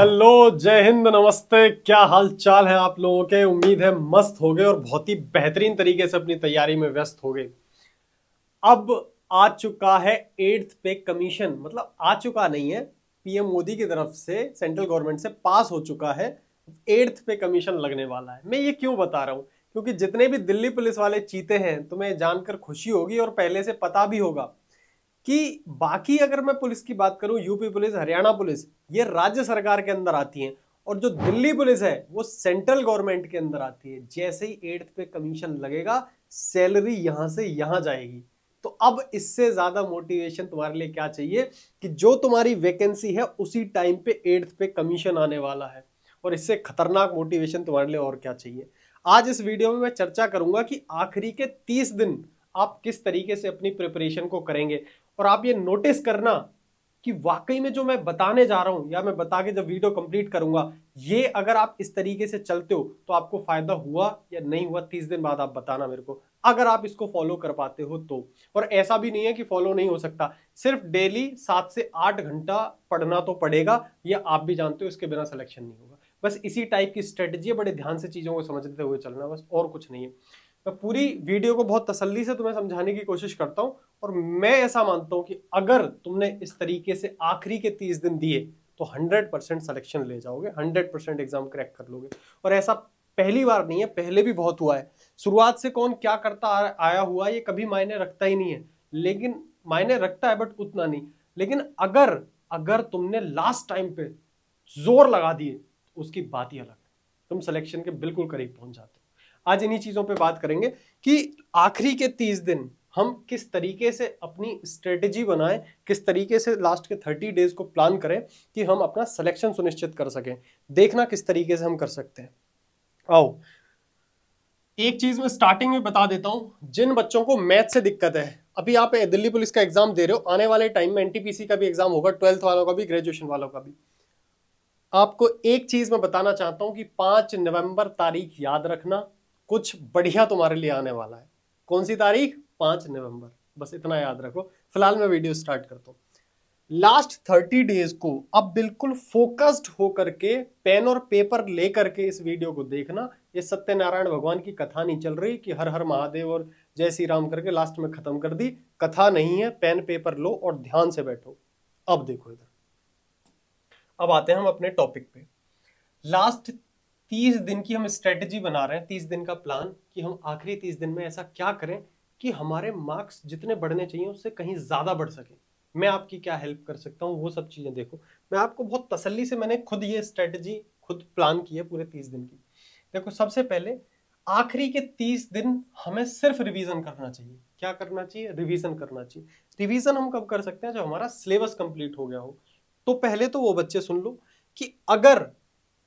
Hello, जय हिंद, नमस्ते। क्या हाल चाल है आप लोगों के? उम्मीद है मस्त हो गए और बहुत ही बेहतरीन तरीके से अपनी तैयारी में व्यस्त हो गए। अब आ चुका है एट्थ पे कमीशन, मतलब आ चुका नहीं है, पीएम मोदी की तरफ से सेंट्रल गवर्नमेंट से पास हो चुका है। एट्थ पे कमीशन लगने वाला है। मैं ये क्यों बता रहा हूँ? क्योंकि जितने भी दिल्ली पुलिस वाले चीते हैं, तुम्हें जानकर खुशी होगी और पहले से पता भी होगा कि बाकी अगर मैं पुलिस की बात करूं, यूपी पुलिस, हरियाणा पुलिस, ये राज्य सरकार के अंदर आती हैं, और जो दिल्ली पुलिस है वो सेंट्रल गवर्नमेंट के अंदर आती है। जैसे ही एट्थ पे कमीशन लगेगा, सैलरी यहां से यहां जाएगी। तो अब इससे ज्यादा मोटिवेशन तुम्हारे लिए क्या चाहिए कि जो तुम्हारी वैकेंसी है उसी टाइम पे एट्थ पे कमीशन आने वाला है। और इससे खतरनाक मोटिवेशन तुम्हारे लिए और क्या चाहिए? आज इस वीडियो में मैं चर्चा करूंगा कि आखिरी के 30 दिन आप किस तरीके से अपनी प्रिपरेशन को करेंगे। और आप ये नोटिस करना कि वाकई में जो मैं बताने जा रहा हूं या मैं बता के जब वीडियो कंप्लीट करूंगा, ये अगर आप इस तरीके से चलते हो तो आपको फायदा हुआ या नहीं हुआ, 30 दिन बाद आप बताना मेरे को, अगर आप इसको फॉलो कर पाते हो तो। और ऐसा भी नहीं है कि फॉलो नहीं हो सकता, सिर्फ डेली 7 से 8 घंटा पढ़ना तो पड़ेगा। ये आप भी जानते हो, इसके बिना सिलेक्शन नहीं होगा। बस इसी टाइप की स्ट्रेटजी है, बड़े ध्यान से चीजों को समझते हुए चलना, बस और कुछ नहीं है। मैं पूरी वीडियो को बहुत तसल्ली से तुम्हें समझाने की कोशिश करता हूं, और मैं ऐसा मानता हूं कि अगर तुमने इस तरीके से आखिरी के 30 दिन दिए तो 100% सिलेक्शन ले जाओगे, 100% एग्जाम क्रैक कर लोगे। और ऐसा पहली बार नहीं है, पहले भी बहुत हुआ है। शुरुआत से कौन क्या करता आया हुआ ये कभी मायने रखता ही नहीं है, लेकिन मायने रखता है बट उतना नहीं। लेकिन अगर अगर तुमने लास्ट टाइम पे जोर लगा दिए तो उसकी बात ही अलग है, तुम सिलेक्शन के बिल्कुल करीब पहुंच जाते हो। आज इन्हीं चीजों पे बात करेंगे कि आखिरी के 30 दिन हम किस तरीके से अपनी स्ट्रेटेजी बनाएं, किस तरीके से लास्ट के 30 डेज को प्लान करें कि हम अपना सिलेक्शन सुनिश्चित कर सकें। देखना किस तरीके से हम कर सकते हैं। आओ, एक चीज मैं स्टार्टिंग में बता देता हूं, जिन बच्चों को मैथ से दिक्कत है, अभी आप दिल्ली पुलिस का एग्जाम दे रहे हो, आने वाले टाइम में एनटीपीसी का भी एग्जाम होगा, 12th वालों का भी, ग्रेजुएशन वालों का भी। आपको एक चीज मैं बताना चाहता हूं कि 5 नवंबर तारीख याद रखना, कुछ बढ़िया तुम्हारे लिए आने वाला है। कौन सी तारीख? 5 नवंबर, बस इतना याद रखो। फिलहाल मैं वीडियो स्टार्ट करता हूं। लास्ट 30 डेज को अब बिल्कुल फोकस्ड होकर के पेन और पेपर लेकर के इस वीडियो को देखना। ये सत्यनारायण भगवान की कथा नहीं चल रही कि हर हर महादेव और जय श्री राम करके लास्ट में खत्म कर दी। कथा नहीं है, पेन पेपर लो और ध्यान से बैठो। अब देखो इधर, अब आते हैं हम अपने टॉपिक पे। लास्ट 30 दिन की हम स्ट्रेटेजी बना रहे हैं, 30 दिन का प्लान, कि हम आखिरी 30 दिन में ऐसा क्या करें कि हमारे मार्क्स जितने बढ़ने चाहिए उससे कहीं ज्यादा बढ़ सके। मैं आपकी क्या हेल्प कर सकता हूँ वो सब चीजें देखो। मैं आपको बहुत तसल्ली से, मैंने खुद ये स्ट्रेटेजी खुद प्लान की है पूरे 30 दिन की। देखो, सबसे पहले आखिरी के 30 दिन हमें सिर्फ रिवीजन करना चाहिए। क्या करना चाहिए? रिवीजन करना चाहिए। रिवीजन हम कब कर सकते हैं? जब हमारा सिलेबस कंप्लीट हो गया हो। तो पहले तो वो बच्चे सुन लो कि अगर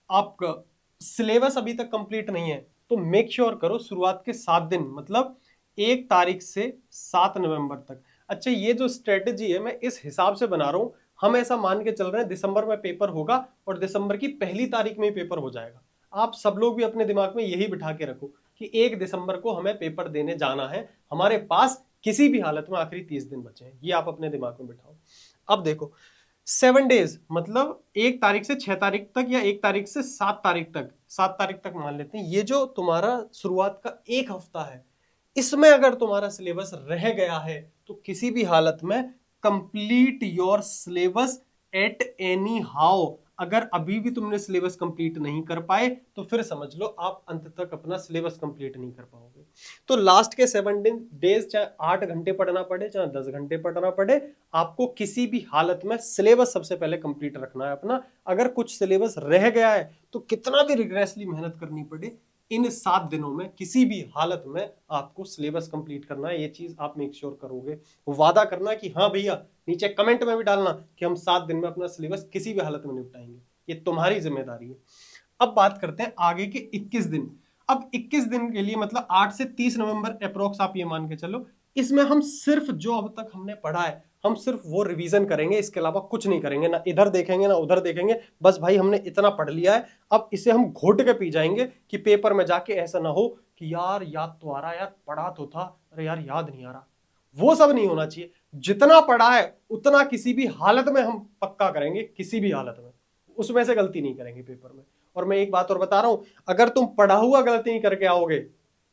आपका सिलेबस अभी तक कंप्लीट नहीं है तो मेक श्योर करो शुरुआत के 7 दिन, मतलब 1 तारीख से 7 नवंबर तक। अच्छा, ये जो स्ट्रेटेजी है मैं इस हिसाब से बना रहा हूं, हम ऐसा मान के चल रहे हैं दिसंबर में पेपर होगा और दिसंबर की पहली तारीख में ही पेपर हो जाएगा। आप सब लोग भी अपने दिमाग में यही बिठा के रखो कि 1 दिसंबर को हमें पेपर देने जाना है, हमारे पास किसी भी हालत में आखिरी 30 दिन बचे हैं। ये आप अपने दिमाग में बिठाओ। अब देखो, 7 डेज मतलब 1 तारीख से 6 तारीख तक, या 1 तारीख से 7 तारीख तक, 7 तारीख तक मान लेते हैं, ये जो तुम्हारा शुरुआत का एक हफ्ता है, इसमें अगर तुम्हारा सिलेबस रह गया है तो किसी भी हालत में complete your syllabus at any how. अगर अभी भी तुमने सिलेबस कंप्लीट नहीं कर पाए तो फिर समझ लो आप अंत तक अपना सिलेबस कंप्लीट नहीं कर पाओगे। तो लास्ट के 7 डेज, चाहे 8 घंटे पढ़ना पड़े चाहे 10 घंटे पढ़ना पड़े, आपको किसी भी हालत में सिलेबस सबसे पहले कंप्लीट रखना है अपना। अगर कुछ सिलेबस रह गया है तो कितना भी रिग्रेसली मेहनत करनी पड़े, इन 7 दिनों में किसी भी हालत में आपको सिलेबस कंप्लीट करना है। ये चीज आप मेक श्योर करोगे, वादा करना कि हाँ भैया, नीचे कमेंट में भी डालना कि हम 7 दिन में अपना सिलेबस किसी भी हालत में निपटाएंगे। ये तुम्हारी जिम्मेदारी है। अब बात करते हैं आगे के 21 दिन। अब 21 दिन के लिए मतलब 8 से 30 नवंबर अप्रोक्स आप ये मान के चलो, इसमें हम सिर्फ जो अब तक हमने पढ़ा है हम सिर्फ वो रिवीजन करेंगे, इसके अलावा कुछ नहीं करेंगे, ना इधर देखेंगे ना उधर देखेंगे। बस भाई हमने इतना पढ़ लिया है, अब इसे हम घोट के पी जाएंगे कि पेपर में जाके ऐसा ना हो कि यार याद तो आ रहा, यार पढ़ा तो था, अरे यार याद नहीं आ रहा। वो सब नहीं होना चाहिए। जितना पढ़ा है उतना किसी भी हालत में हम पक्का करेंगे, किसी भी हालत में। उसमें से गलती नहीं करेंगे पेपर में। और मैं एक बात और बता रहा हूं, अगर तुम पढ़ा हुआ गलती नहीं करके आओगे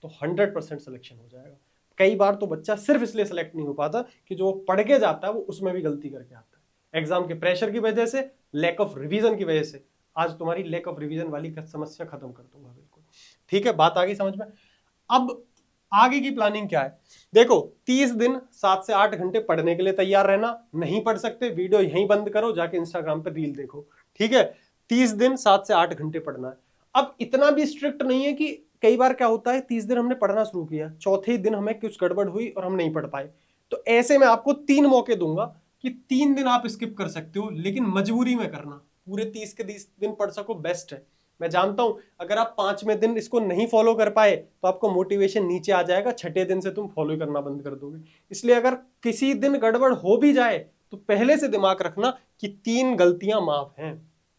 तो 100% सिलेक्शन हो जाएगा। कई बार तो बच्चा सिर्फ इसलिए सिलेक्ट नहीं हो पाता कि जो पढ़ के जाता है वो उसमें भी गलती करके आता है, एग्जाम के प्रेशर की वजह से, लैक ऑफ रिवीजन की वजह से। आज तुम्हारी लैक ऑफ रिवीजन वाली समस्या खत्म कर दूंगा बिल्कुल। ठीक है, बात आ गई समझ में। अब आगे की प्लानिंग क्या है, देखो 30 दिन 7 से 8 घंटे पढ़ने के लिए तैयार रहना। नहीं पढ़ सकते, वीडियो यहीं बंद करो, जाके इंस्टाग्राम पे रील देखो। ठीक है, 30 दिन 7 से 8 घंटे पढ़ना है। अब इतना भी स्ट्रिक्ट नहीं है कि कई बार क्या होता है 30 दिन हमने पढ़ना शुरू किया, चौथे दिन हमें कुछ गड़बड़ हुई और हम नहीं पढ़ पाए, तो ऐसे में आपको 3 मौके दूंगा कि 3 दिन आप स्किप कर सकते हो, लेकिन मजबूरी में करना। पूरे 30 के 30 दिन पढ़ सको बेस्ट है। मैं जानता हूं अगर आप 5वें दिन इसको नहीं फॉलो कर पाए तो आपको मोटिवेशन नीचे आ जाएगा, छठे दिन से तुम फॉलो करना बंद कर दोगे। इसलिए अगर किसी दिन गड़बड़ हो भी जाए तो पहले से दिमाग रखना कि 3 गलतियां माफ हैं,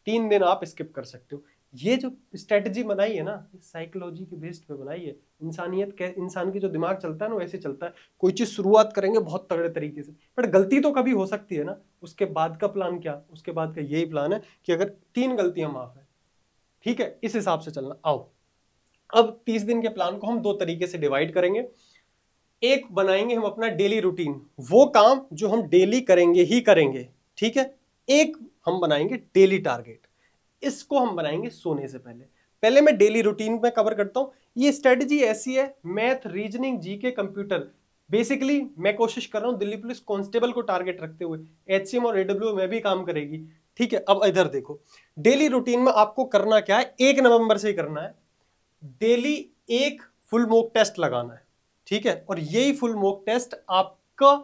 3 दिन आप स्किप कर सकते हो। ये जो स्ट्रेटजी बनाई है ना, साइकोलॉजी के बेस्ड पे बनाई है। इंसानियत के, इंसान की जो दिमाग चलता है ना वैसे चलता है। कोई चीज शुरुआत करेंगे बहुत तगड़े तरीके से, बट गलती तो कभी हो सकती है ना। उसके बाद का प्लान क्या, उसके बाद का यही प्लान है कि अगर 3 गलतियां माफ है, ठीक है, इस हिसाब से चलना। आओ अब 30 दिन के प्लान को हम 2 तरीके से डिवाइड करेंगे। एक बनाएंगे हम अपना डेली रूटीन, वो काम जो हम डेली करेंगे ही करेंगे, ठीक है। एक हम बनाएंगे डेली टारगेट, इसको हम बनाएंगे सोने से पहले। पहले मैं डेली रूटीन में कवर करता हूं। ये स्ट्रेटजी ऐसी है, math, reasoning, GK, computer, basically मैं कोशिश कर रहा हूं दिल्ली पुलिस कांस्टेबल को टारगेट रखते हुए। एचसीएम और एडब्ल्यू में भी काम करेगी, ठीक है। अब इधर देखो, डेली रूटीन में आपको करना क्या है, 1 नवंबर से ही करना है। डेली एक फुल मॉक टेस्ट लगाना है, ठीक है। और यही फुल मॉक टेस्ट आपका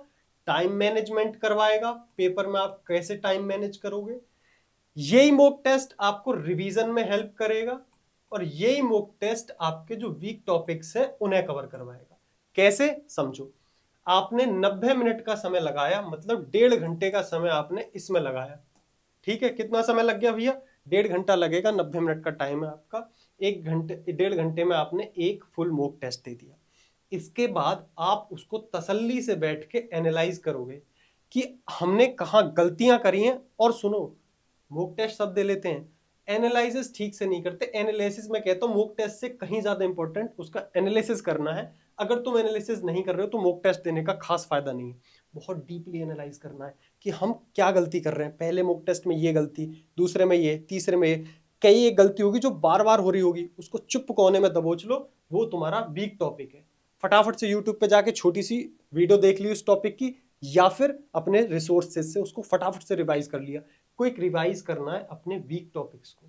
टाइम मैनेजमेंट करवाएगा, पेपर में आप कैसे टाइम मैनेज करोगे। यही मॉक टेस्ट आपको रिवीजन में हेल्प करेगा, और यही मॉक टेस्ट आपके जो वीक टॉपिक्स है उन्हें कवर करवाएगा। कैसे, समझो। आपने 90 मिनट का समय लगाया, मतलब 1.5 घंटे का समय आपने इसमें लगाया, ठीक है। कितना समय लग गया भैया, 1.5 घंटा लगेगा, 90 मिनट का टाइम है आपका। 1 घंटे में आपने एक फुल मॉक टेस्ट दे दिया। इसके बाद आप उसको तसल्ली से बैठ के एनालाइज करोगे कि हमने कहाँ गलतियां करी हैं। और सुनो, मॉक टेस्ट सब दे लेते हैं, एनालिसिस ठीक से नहीं करते। एनालिसिस में कहता हूं मॉक टेस्ट से कहीं ज्यादा इंपॉर्टेंट उसका एनालिसिस करना है। अगर तुम एनालिसिस नहीं कर रहे हो तो मॉक टेस्ट देने का खास फायदा नहीं है। बहुत डीपली एनालाइज करना है कि हम क्या गलती कर रहे हैं। पहले मॉक टेस्ट में ये गलती, दूसरे में ये, तीसरे में ये, कई एक गलती होगी जो बार बार हो रही होगी, उसको चुप कोने में दबोच लो, वो तुम्हारा वीक टॉपिक है। फटाफट से यूट्यूब पे जाके छोटी सी वीडियो देख ली उस टॉपिक की, या फिर अपने रिसोर्सेज से उसको फटाफट से रिवाइज कर लिया। क्विक रिवाइज करना है अपने वीक टॉपिक्स को।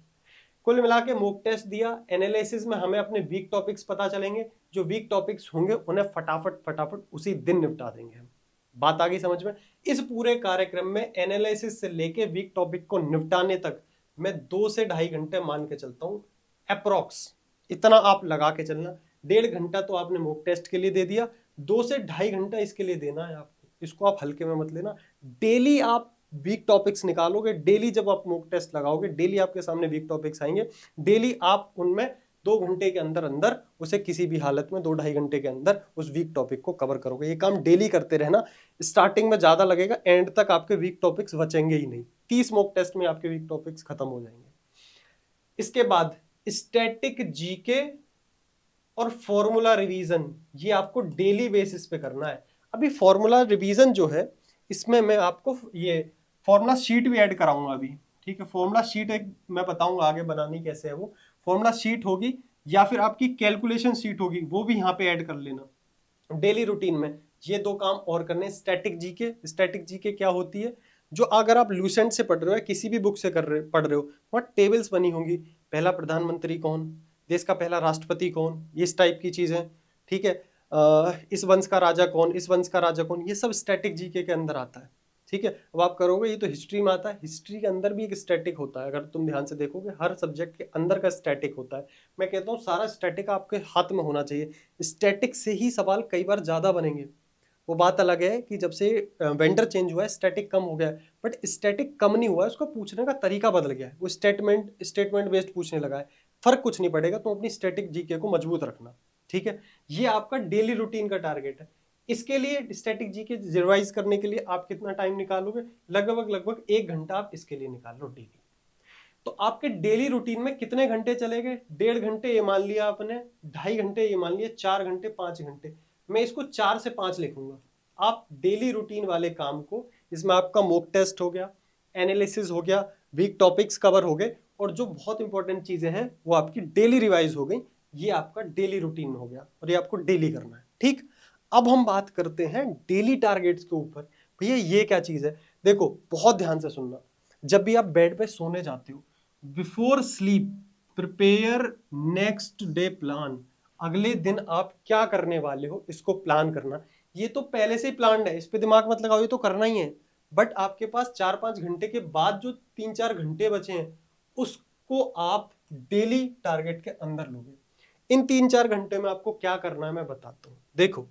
कुल मिला के मॉक टेस्ट दिया, एनालिसिस में हमें अपने वीक टॉपिक्स पता चलेंगे। जो वीक टॉपिक्स होंगे उन्हें फटाफट फटाफट उसी दिन निपटा देंगे हम। बात आ गई समझ में। इस पूरे कार्यक्रम में एनालिसिस से लेके वीक टॉपिक को निपटाने तक मैं 2 से 2.5 घंटे मान के चलता हूं, अप्रोक्स। इतना आप लगा के चलना। 1.5 घंटा तो आपने मॉक टेस्ट के लिए दे दिया, 2 से 2.5 घंटा इसके लिए देना है आपको। इसको आप हल्के में मत लेना। डेली आप वीक टॉपिक्स निकालोगे, डेली जब आप मॉक टेस्ट लगाओगे, डेली आपके सामने वीक टॉपिक्स आएंगे, डेली आप उनमें 2 घंटे के अंदर अंदर उसे किसी भी हालत में 2-2.5 घंटे के अंदर उस वीक टॉपिक को कवर करोगे। ये काम डेली करते रहना। स्टार्टिंग में ज्यादा लगेगा, एंड तक आपके वीक टॉपिक्स बचेंगे ही नहीं। 30 मॉक टेस्ट में आपके वीक टॉपिक्स खत्म हो जाएंगे। इसके बाद स्टैटिक जीके और फॉर्मूला रिवीजन, ये आपको डेली बेसिस पे करना है। अभी फॉर्मूला रिवीजन जो है, इसमें मैं आपको ये फॉर्मूला शीट भी ऐड कराऊंगा अभी, ठीक है। फॉर्मूला शीट एक मैं बताऊंगा आगे बनानी कैसे है। वो फॉर्मूला शीट होगी या फिर आपकी कैलकुलेशन शीट होगी, वो भी यहाँ पे ऐड कर लेना। डेली रूटीन में ये 2 काम और करने। स्टैटिक जीके क्या होती है, जो अगर आप लूसेंट से पढ़ रहे हो, किसी भी बुक से पढ़ रहे हो, वहाँ टेबल्स बनी होंगी। पहला प्रधानमंत्री कौन, देश का पहला राष्ट्रपति कौन, इस टाइप की चीजें, ठीक है। इस वंश का राजा कौन, इस वंश का राजा कौन, ये सब स्टैटिक जीके के अंदर आता है, ठीक है। अब आप करोगे, ये तो हिस्ट्री में आता है, हिस्ट्री के अंदर भी एक स्टैटिक होता है। अगर तुम ध्यान से देखोगे हर सब्जेक्ट के अंदर का स्टैटिक होता है। मैं कहता हूँ सारा स्टैटिक आपके हाथ में होना चाहिए। स्टैटिक से ही सवाल कई बार ज्यादा बनेंगे। वो बात अलग है कि जब से वेंडर चेंज हुआ है स्टैटिक कम हो गया है, बट स्टैटिक कम नहीं हुआ है, उसको पूछने का तरीका बदल गया है। वो स्टेटमेंट बेस्ड पूछने लगा है। फर्क कुछ नहीं पड़ेगा, तो अपनी स्टैटिक जीके को मजबूत रखना, ठीक है। ये आपका डेली रूटीन का टारगेट है। इसके लिए स्टैटिक जीके रिवाइज करने के लिए आप कितना टाइम निकालोगे, लगभग 1 घंटा आप इसके लिए निकाल लो डेली। तो आपके डेली रूटीन में कितने घंटे चले गए? 1.5 घंटे ये मान लिया आपने, 2.5 घंटे ये मान लिया, 4 घंटे, 5 घंटे। मैं इसको 4 से 5 लिखूंगा। आप डेली रूटीन वाले काम को, इसमें आपका मॉक टेस्ट हो गया, एनालिसिस हो गया, वीक टॉपिक्स कवर हो गए, और जो बहुत इंपॉर्टेंट चीजें हैं वो आपकी डेली रिवाइज हो गई। ये आपका डेली रूटीन हो गया और ये आपको डेली करना है। ठीक, अब हम बात करते हैं डेली टारगेट्स के ऊपर। भैया ये क्या चीज है? देखो बहुत ध्यान से सुनना। जब भी आप बेड पे सोने जाते हो, before sleep prepare next day plan. अगले दिन आप क्या करने वाले हो इसको प्लान करना। ये तो पहले से ही प्लान है, इस पे दिमाग मत लगाओ, ये तो करना ही है। बट आपके पास 4-5 घंटे के बाद जो 3-4 घंटे बचे हैं, उसको आप डेली टारगेट के अंदर लोगे। इन 3-4 घंटे में आपको क्या करना है मैं बताता हूँ। देखो,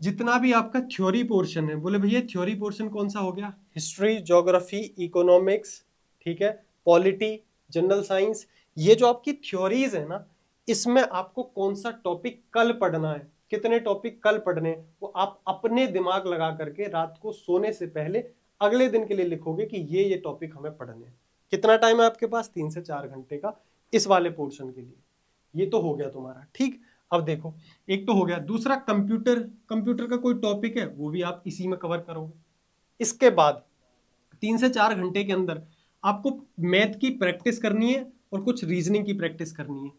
जितना भी आपका थ्योरी पोर्शन है, बोले भैया थ्योरी पोर्शन कौन सा हो गया? हिस्ट्री, ज्योग्राफी, इकोनॉमिक्स, ठीक है, पॉलिटी, जनरल साइंस। ये जो आपकी थ्योरीज है ना, इसमें आपको कौन सा टॉपिक कल पढ़ना है, कितने टॉपिक कल पढ़ने हैं, वो आप अपने दिमाग लगा करके रात को सोने से पहले अगले दिन के लिए लिखोगे कि ये टॉपिक हमें पढ़ने हैं। कितना टाइम है आपके पास? 3 से 4 घंटे का इस वाले पोर्शन के लिए। ये तो हो गया तुम्हारा। ठीक, अब देखो, एक तो हो गया। दूसरा, कंप्यूटर, कंप्यूटर का कोई टॉपिक है वो भी आप इसी में कवर करोगे। इसके बाद 3 से 4 घंटे के अंदर आपको मैथ की प्रैक्टिस करनी है और कुछ रीजनिंग की प्रैक्टिस करनी है।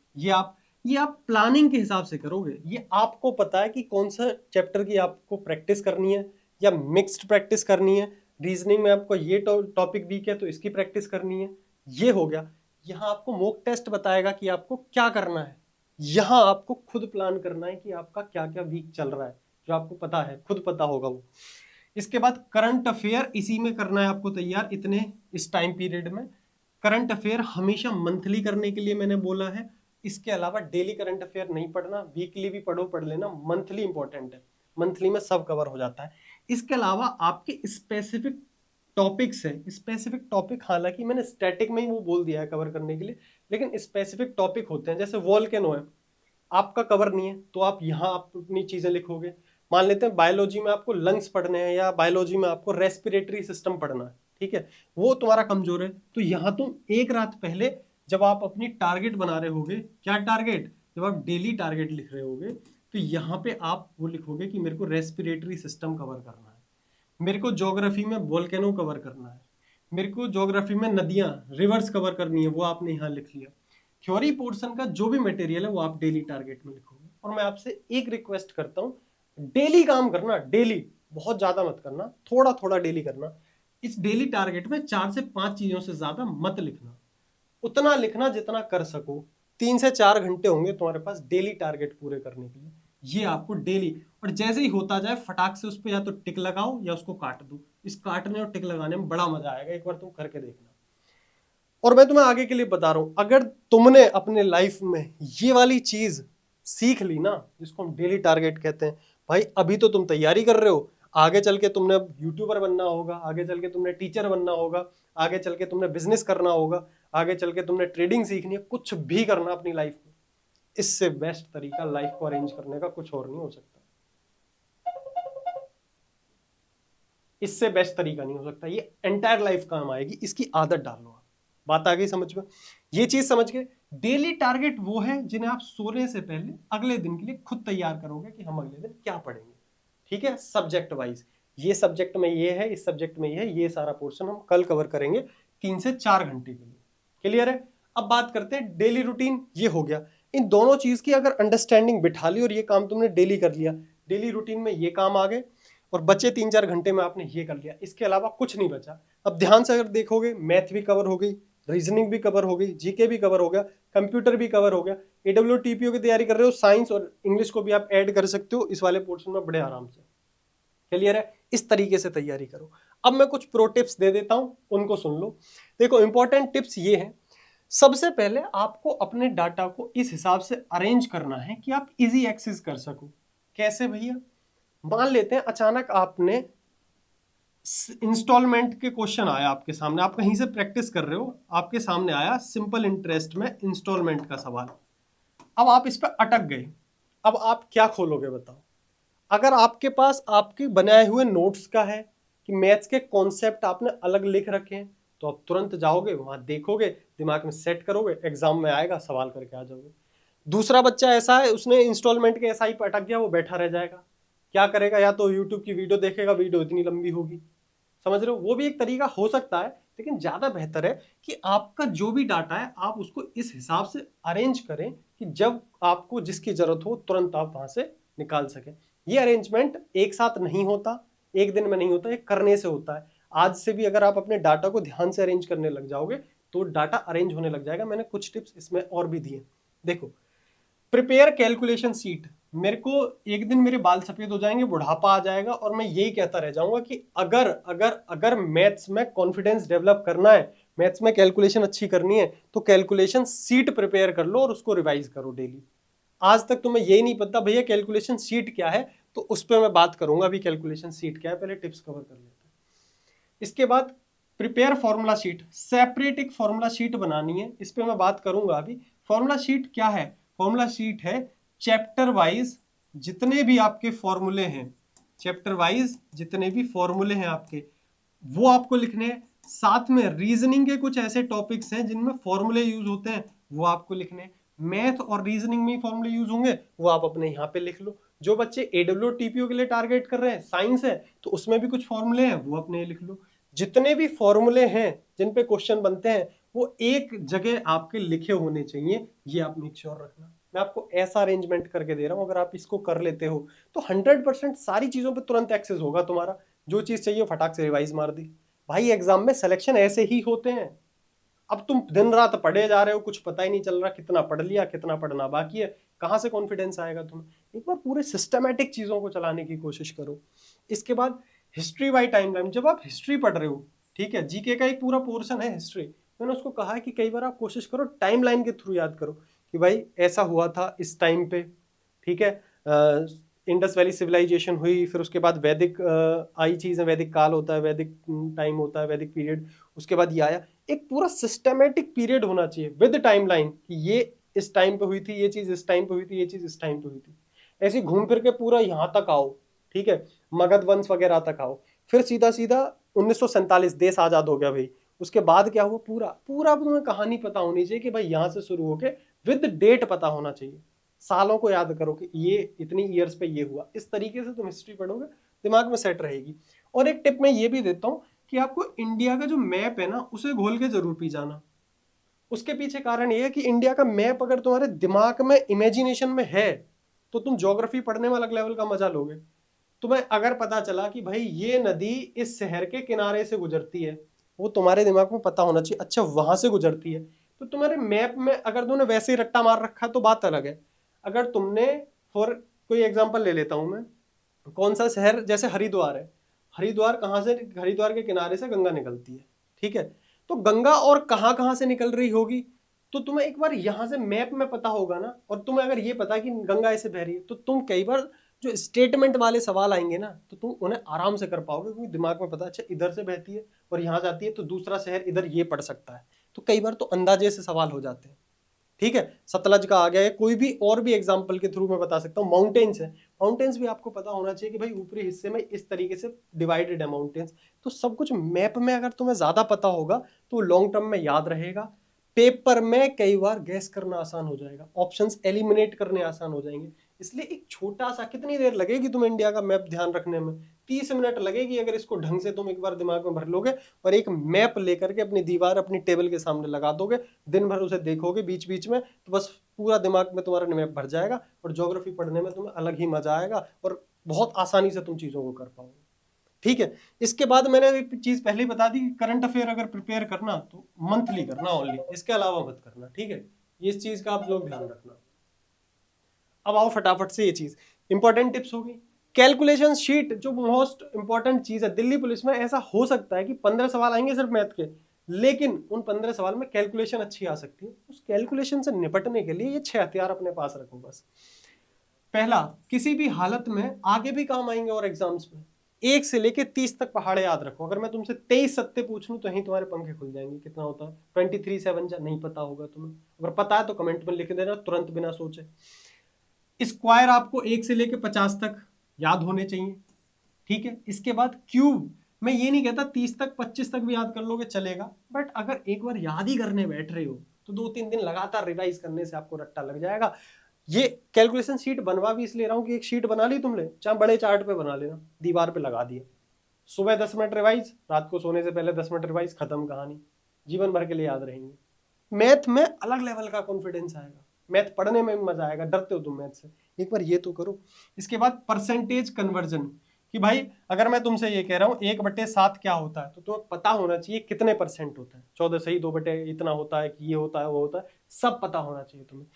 ये आप प्लानिंग के हिसाब से करोगे। ये आपको पता है कि कौन सा चैप्टर की आपको प्रैक्टिस करनी है या मिक्स्ड प्रैक्टिस करनी है। रीजनिंग में आपको ये टॉपिक वीक है तो इसकी प्रैक्टिस करनी है। ये हो गया। यहाँ आपको मॉक टेस्ट बताएगा कि आपको क्या करना है। यहाँ आपको खुद प्लान करना है कि आपका क्या क्या वीक चल रहा है, जो आपको पता है, खुद पता होगा वो। इसके बाद करंट अफेयर, इसी में करना है आपको तैयार इतने इस टाइम पीरियड में। करंट अफेयर हमेशा मंथली करने के लिए मैंने बोला है। इसके अलावा डेली करंट अफेयर नहीं पढ़ना, वीकली भी पढ़ लेना, मंथली इंपॉर्टेंट है, मंथली में सब कवर हो जाता है। इसके अलावा आपके स्पेसिफिक टॉपिक्स है, स्पेसिफिक टॉपिक, हालांकि मैंने स्टैटिक में ही वो बोल दिया है कवर करने के लिए, लेकिन स्पेसिफिक टॉपिक होते हैं। जैसे वोल्केनो है, आपका कवर नहीं है तो आप यहाँ आप अपनी चीजें लिखोगे। मान लेते हैं बायोलॉजी में आपको लंग्स पढ़ने हैं या बायोलॉजी में आपको रेस्पिरेटरी सिस्टम पढ़ना है, ठीक है, वो तुम्हारा कमजोर है, तो यहाँ तुम एक रात पहले जब आप अपनी टारगेट बना रहे होगे, क्या टारगेट, जब आप डेली टारगेट लिख रहे होगे, तो यहाँ पे आप वो लिखोगे कि मेरे को रेस्पिरेटरी सिस्टम कवर करना है, मेरे को ज्योग्राफी में वोल्केनो कवर करना है, मेरे को ज्योग्राफी में नदियां, रिवर्स कवर करनी है, वो आपने यहाँ लिख लिया। थ्योरी पोर्शन का जो भी मटेरियल है वो आप डेली टारगेट में लिखोगे। और मैं आपसे एक रिक्वेस्ट करता हूँ, डेली काम करना, डेली, बहुत ज्यादा मत करना, थोड़ा थोड़ा डेली करना। इस डेली टारगेट में 4 से 5 चीजों से ज्यादा मत लिखना, उतना लिखना जितना कर सको। 3 से 4 घंटे होंगे तुम्हारे पास डेली टारगेट पूरे करने के लिए। ये आपको डेली, और जैसे ही होता जाए फटाक से उस पर या तो टिक लगाओ या उसको काट दो। इस काटने और टिक लगाने में बड़ा मजा आएगा, एक बार तुम करके देखना। और मैं तुम्हें आगे के लिए बता रहा हूं, अगर तुमने अपने लाइफ में ये वाली चीज सीख ली ना, जिसको हम डेली टारगेट कहते हैं, भाई अभी तो तुम तैयारी कर रहे हो, आगे चल के तुमने यूट्यूबर बनना होगा, आगे चल के तुमने टीचर बनना होगा, आगे चल के तुमने बिजनेस करना होगा, आगे चल के तुमने ट्रेडिंग सीखनी है, कुछ भी करना अपनी लाइफ में, इससे बेस्ट तरीका लाइफ को अरेंज करने का कुछ और नहीं हो सकता। इससे बेस्ट तरीका नहीं हो सकता, ये एंटायर लाइफ काम आएगी, इसकी आदत डालो आप। बात आ गई समझ में? ये चीज समझ के, डेली टारगेट वो है जिन्हें आप सोने से पहले अगले दिन के लिए खुद तैयार करोगे कि हम अगले दिन क्या पढ़ेंगे, ठीक है, सब्जेक्ट वाइज। ये सब्जेक्ट में ये है, इस सब्जेक्ट में ये है, ये सारा पोर्शन हम कल कवर करेंगे 3 से 4 घंटे के लिए। क्लियर है? अब बात करते हैं डेली रूटीन। ये हो गया, इन दोनों चीज की अगर अंडरस्टैंडिंग बिठा ली और ये काम तुमने डेली कर लिया, डेली रूटीन में ये काम आ गए और बचे 3-4 घंटे में आपने ये कर लिया, इसके अलावा कुछ नहीं बचा। अब ध्यान से अगर देखोगे, मैथ भी कवर हो गई, रीजनिंग भी कवर हो गई, जीके भी कवर हो गया, कंप्यूटर भी कवर हो गया, AWTPO की तैयारी कर रहे हो, साइंस और इंग्लिश को भी आप ऐड कर सकते हो इस वाले पोर्शन में बड़े आराम से। क्लियर है? इस तरीके से तैयारी करो। अब मैं कुछ प्रो टिप्स दे देता हूं, उनको सुन लो। देखो, इंपॉर्टेंट टिप्स ये हैं, सबसे पहले आपको अपने डाटा को इस हिसाब से अरेंज करना है कि आप इजी एक्सेस कर सको। कैसे भैया? मान लेते हैं अचानक आपने इंस्टॉलमेंट के क्वेश्चन आया आपके सामने, आप कहीं से प्रैक्टिस कर रहे हो, आपके सामने आया सिंपल इंटरेस्ट में इंस्टॉलमेंट का सवाल। अब आप इस पर अटक गए, अब आप क्या खोलोगे बताओ? अगर आपके पास आपके बनाए हुए नोट्स का है कि मैथ्स के कॉन्सेप्ट आपने अलग लिख रखे हैं, तो आप तुरंत जाओगे वहां, देखोगे, दिमाग में सेट करोगे, एग्जाम में आएगा सवाल करके आ जाओगे। दूसरा बच्चा ऐसा है, उसने इंस्टॉलमेंट के एसआई पर अटक गया, वो बैठा रह जाएगा। क्या करेगा, या तो यूट्यूब की वीडियो देखेगा, वीडियो इतनी लंबी होगी, समझ रहे हो, वो भी एक तरीका हो सकता है। लेकिन ज्यादा बेहतर है कि आपका जो भी डाटा है आप उसको इस हिसाब से अरेंज करें कि जब आपको जिसकी जरूरत हो तुरंत आप वहां से निकाल सकें। ये अरेंजमेंट एक साथ नहीं होता, एक दिन में नहीं होता, ये करने से होता है। आज से भी अगर आप अपने डाटा को ध्यान से अरेंज करने लग जाओगे तो डाटा अरेंज होने लग जाएगा। मैंने कुछ टिप्स इसमें और भी दिए। देखो, प्रिपेयर कैलकुलेशन सीट। मेरे को एक दिन मेरे बाल सफेद हो जाएंगे, बुढ़ापा आ जाएगा और मैं यही कहता रह जाऊंगा कि अगर अगर अगर मैथ्स में कॉन्फिडेंस डेवलप करना है, मैथ्स में कैलकुलेशन अच्छी करनी है, तो कैलकुलेशन सीट प्रिपेयर कर लो और उसको रिवाइज करो डेली। आज तक तुम्हें यही नहीं पता भैया कैलकुलेशन सीट क्या है, तो उस पर मैं बात करूंगा अभी कैलकुलेशन सीट क्या है, पहले टिप्स कवर कर लेते हैं। इसके बाद प्रिपेयर फॉर्मूला शीट, सेपरेट एक फॉर्मूला शीट बनानी है, इस पे मैं बात करूंगा अभी। फॉर्मूला शीट क्या है? फॉर्मूला शीट है चैप्टर वाइज जितने भी आपके फॉर्मूले हैं, चैप्टर वाइज जितने भी फॉर्मूले हैं आपके, वो आपको लिखने हैं। साथ में रीजनिंग के कुछ ऐसे टॉपिक्स हैं जिनमें फॉर्मूले यूज होते हैं, वो आपको लिखने हैं। मैथ और रीजनिंग में फॉर्मूले यूज होंगे, वो आप अपने यहाँ पे लिख लो। जो बच्चे AWO TPO के लिए टारगेट कर रहे हैं, साइंस है तो उसमें भी कुछ फॉर्मूले हैं, वो अपने लिख लो। जितने भी फॉर्मूले हैं जिन पे क्वेश्चन बनते हैं वो एक जगह आपके लिखे होने चाहिए, ये आप मेक श्योर रखना। मैं आपको ऐसा अरेंजमेंट करके दे रहा हूं, अगर आप इसको कर लेते हो तो 100% सारी चीजों पे तुरंत एक्सेस होगा तुम्हारा। जो चीज चाहिए फटाक से रिवाइज मार दी। भाई एग्जाम में सिलेक्शन ऐसे ही होते हैं। अब तुम दिन रात पढ़े जा रहे हो, कुछ पता ही नहीं चल रहा कितना पढ़ लिया, कितना पढ़ना बाकी है, कहां से कॉन्फिडेंस आएगा तुम्हें? एक बार पूरे सिस्टमैटिक चीजों को चलाने की कोशिश करो। इसके बाद हिस्ट्री बाई टाइमलाइन। जब आप हिस्ट्री पढ़ रहे हो, ठीक है, जीके का एक पूरा पोर्शन है हिस्ट्री, मैंने उसको कहा है कि कई बार आप कोशिश करो टाइमलाइन के थ्रू याद करो कि भाई ऐसा हुआ था इस टाइम पे, ठीक है, इंडस वैली सिविलाइजेशन हुई, फिर उसके बाद वैदिक आई चीज़ें, वैदिक काल होता है, वैदिक टाइम होता है, वैदिक पीरियड, उसके बाद ये आया। एक पूरा सिस्टमेटिक पीरियड होना चाहिए विद टाइमलाइन कि ये इस टाइम पे हुई थी, ये चीज़ इस टाइम पे हुई थी, ये चीज़ इस टाइम पे हुई थी। ऐसे घूम फिर के पूरा यहाँ तक आओ, ठीक है, मगध वंश वगैरह तक आओ। फिर सीधा सीधा 1947 देश आज़ाद हो गया भाई, उसके बाद क्या हुआ, पूरा पूरा तुम्हें कहानी पता होनी चाहिए कि भाई यहाँ से शुरू होके विद डेट पता होना चाहिए। सालों को याद करो कि ये इतनी ईयर्स पे ये हुआ। इस तरीके से तुम हिस्ट्री पढ़ोगे, दिमाग में सेट रहेगी। और एक टिप मैं ये भी देता हूँ कि आपको इंडिया का जो मैप है ना, उसे घोल के जरूर पी जाना। उसके पीछे कारण ये है कि इंडिया का मैप अगर तुम्हारे दिमाग में इमेजिनेशन में है तो तुम ज्योग्राफी पढ़ने में अलग लेवल का मजा लोगे। तुम्हें अगर पता चला कि भाई ये नदी इस शहर के किनारे से गुजरती है, वो तुम्हारे दिमाग में पता होना चाहिए, अच्छा वहां से गुजरती है, तो तुम्हारे मैप में अगर तुमने वैसे ही रट्टा मार रखा तो बात अलग है। अगर तुमने, फॉर कोई एग्जांपल ले लेता हूं मैं, कौन सा शहर, जैसे हरिद्वार है, हरिद्वार कहाँ से, हरिद्वार के किनारे से गंगा निकलती है, ठीक है, तो गंगा और कहाँ कहाँ से निकल रही होगी, तो तुम्हें एक बार यहां से मैप में पता होगा ना, और तुम्हें अगर ये पता है कि गंगा ऐसे बह रही है, तो तुम कई बार जो स्टेटमेंट वाले सवाल आएंगे ना तो तुम उन्हें आराम से कर पाओगे, क्योंकि दिमाग में पता अच्छा इधर से बहती है और यहाँ जाती है तो दूसरा शहर इधर ये पड़ सकता है। तो कई बार तो अंदाजे से सवाल हो जाते हैं, ठीक है। सतलज का आ गया है, कोई भी और भी एग्जांपल के थ्रू मैं बता सकता हूँ। माउंटेन्स है, माउंटेन्स भी आपको पता होना चाहिए कि भाई ऊपरी हिस्से में इस तरीके से डिवाइडेड है माउंटेन्स। तो सब कुछ मैप में अगर तुम्हें ज्यादा पता होगा तो लॉन्ग टर्म में याद रहेगा। पेपर में कई बार गैस करना आसान हो जाएगा, ऑप्शंस एलिमिनेट करने आसान हो जाएंगे। इसलिए एक छोटा सा, कितनी देर लगेगी तुम्हें इंडिया का मैप ध्यान रखने में? 30 मिनट लगेगी, अगर इसको ढंग से तुम एक बार दिमाग में भर लोगे और एक मैप लेकर के अपनी दीवार, अपनी टेबल के सामने लगा दोगे, दिन भर उसे देखोगे बीच बीच में, तो बस पूरा दिमाग में तुम्हारा मैप भर जाएगा और ज्योग्राफी पढ़ने में तुम्हें अलग ही मजा आएगा और बहुत आसानी से तुम चीजों को कर पाओगे, ठीक है। इसके बाद मैंने एक चीज पहले ही बता दी कि करंट अफेयर अगर प्रिपेयर करना तो मंथली करना ओनली, इसके अलावा मत करना, ठीक है। इस चीज का आप लोग ध्यान रखना। अब आओ फटाफट से, ये चीज इंपॉर्टेंट टिप्स होगी। कैलकुलेशन शीट जो मोस्ट इंपॉर्टेंट चीज है, दिल्ली पुलिस में ऐसा हो सकता है कि 15 सवाल आएंगे सिर्फ मैथ के, लेकिन उन 15 सवाल में कैलकुलेशन अच्छी आ सकती है। उस कैलकुलेशन से निपटने के लिए ये 6 हथियार अपने पास रखो बस। पहला, किसी भी हालत में आगे भी काम आएंगे और एग्जाम्स में 1 से लेके 30 तक पहाड़े याद रखो। अगर मैं तुमसे 23 सत्ते पूछ लूं तो यहीं तुम्हारे पंखे खुल जाएंगे। कितना होता है 23 7 नहीं पता होगा तुम्हें, अगर पता है तो कमेंट में लिख देना तुरंत बिना सोचे। स्क्वायर आपको 1 से लेके 50 तक याद होने चाहिए, ठीक है। इसके बाद क्यूब, मैं ये नहीं कहता 30 तक 25 तक भी याद कर लोगे चलेगा, बट अगर एक बार याद ही करने बैठ रहे हो तो 2-3 दिन लगातार रिवाइज करने से आपको रट्टा लग जाएगा। ये कैलकुलेशन शीट बनवा भी इसलिए रहा हूँ कि एक शीट बना ली तुमने, चाहे बड़े चार्ट पे बना लेना, दीवार पे लगा दिया, सुबह 10 मिनट रिवाइज, रात को सोने से पहले 10 मिनट रिवाइज, खत्म कहानी, जीवन भर के लिए याद रहेंगे। मैथ में अलग लेवल का कॉन्फिडेंस आएगा, मैथ पढ़ने में मजा आएगा, डरते हो तुम मैथ से, एक बार ये तो करो। इसके बाद परसेंटेज कन्वर्जन, कि भाई अगर मैं तुमसे ये कह रहा हूँ 1/7 क्या होता है, तो तुम्हें पता होना चाहिए कितने परसेंट होता है, 14 सही 2 इतना होता है, कि ये होता है वो होता है, सब पता होना चाहिए तुम्हें।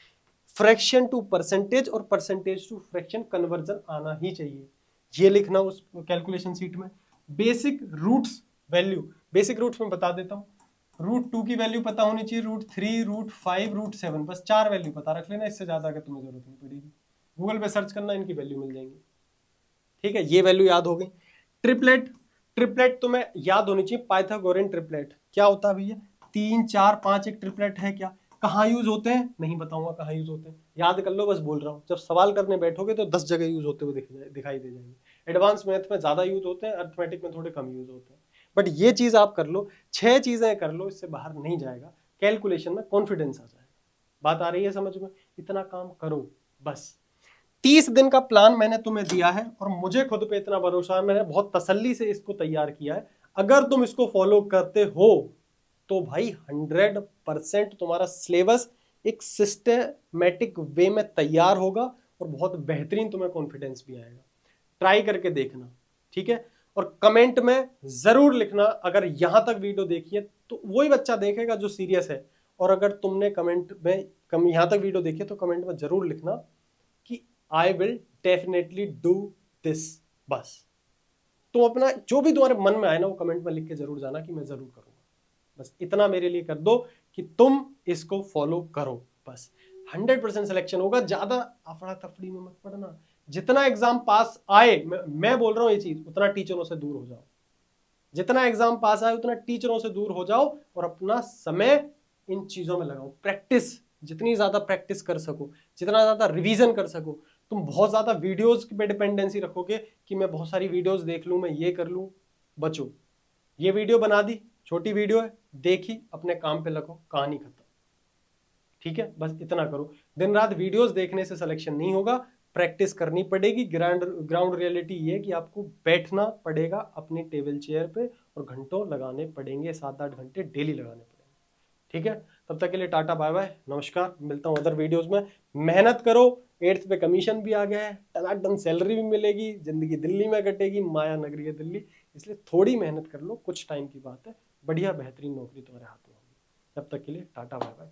फ्रैक्शन टू परसेंटेज और परसेंटेज टू फ्रैक्शन कन्वर्जन आना ही चाहिए, ये लिखना उस कैलकुलेशन सीट में। Basic roots value, basic roots में बता देता हूँ, √2 की वैल्यू पता होनी चाहिए, √3, √5, √7, बस 4 वैल्यू पता रख लेना, इससे ज्यादा का तुम्हें जरूरत नहीं पड़ेगी, गूगल पे सर्च करना, इनकी वैल्यू मिल जाएंगी। ठीक है, ये वैल्यू याद हो गई। ट्रिपलेट, ट्रिपलेट तुम्हें याद होनी चाहिए, पाइथागोरियन ट्रिपलेट क्या होता है भैया, 3 4 5 एक ट्रिपलेट है क्या, कहाँ यूज होते हैं नहीं बताऊंगा, कहाँ यूज होते हैं याद कर लो, बस बोल रहा हूँ, जब सवाल करने बैठोगे तो 10 जगह यूज होते हुए दिखाई दे जाएंगे। एडवांस मैथ में ज्यादा यूज होते हैं, अर्थमेटिक में थोड़े कम यूज होते हैं, बट ये चीज आप कर लो, 6 चीजें कर लो, इससे बाहर नहीं जाएगा, कैलकुलेशन में कॉन्फिडेंस आ जाएगा। बात आ रही है समझ में, इतना काम करो बस। 30 दिन का प्लान मैंने तुम्हें दिया है और मुझे खुद पे इतना भरोसा है, मैंने बहुत तसल्ली से इसको तैयार किया है, अगर तुम इसको फॉलो करते हो तो भाई 100% तुम्हारा सिलेबस एक सिस्टमैटिक वे में तैयार होगा और बहुत बेहतरीन तुम्हें कॉन्फिडेंस भी आएगा। ट्राई करके देखना, ठीक है, और कमेंट में जरूर लिखना, अगर यहां तक वीडियो देखी है तो वही बच्चा देखेगा जो सीरियस है, और अगर तुमने कमेंट में यहां तक वीडियो देखी है तो कमेंट में जरूर लिखना कि I will definitely do this. बस तुम अपना जो भी तुम्हारे मन में आए ना वो कमेंट में लिख के जरूर जाना कि मैं जरूर करूंगा, बस इतना मेरे लिए कर दो कि तुम इसको फॉलो करो, बस 100% सिलेक्शन होगा। ज्यादा अफड़ा तफड़ी में मत पड़ना, जितना एग्जाम पास आए, मैं बोल रहा हूं ये चीज, उतना टीचरों से दूर हो जाओ, जितना एग्जाम पास आए उतना टीचरों से दूर हो जाओ और अपना समय इन चीजों में लगाओ। प्रैक्टिस, जितनी ज्यादा प्रैक्टिस कर सको, जितना ज्यादा रिवीजन कर सको, तुम बहुत ज्यादा वीडियोस पे डिपेंडेंसी रखोगे कि मैं बहुत सारी वीडियोस देख लूं, मैं ये कर लूं, बचो। ये वीडियो बना दी, छोटी वीडियो है, देखी, अपने काम पे लगो, कहानी खत्म। ठीक है, बस इतना करो। दिन रात वीडियोस देखने से सिलेक्शन नहीं होगा, प्रैक्टिस करनी पड़ेगी। ग्राउंड रियलिटी ये कि आपको बैठना पड़ेगा अपनी टेबल चेयर पे और घंटों लगाने पड़ेंगे, 7-8 घंटे डेली लगाने पड़ेंगे। ठीक है, तब तक के लिए टाटा बाय बाय, नमस्कार, मिलता हूँ अदर वीडियोस में। मेहनत करो, 8th पे कमीशन भी आ गया है, टनाटन सैलरी भी मिलेगी, जिंदगी दिल्ली में कटेगी, माया नगरी है दिल्ली, इसलिए थोड़ी मेहनत कर लो, कुछ टाइम की बात है, बढ़िया बेहतरीन नौकरी तुम्हारे हाथ में होगी। तब तक के लिए टाटा बाय बाय।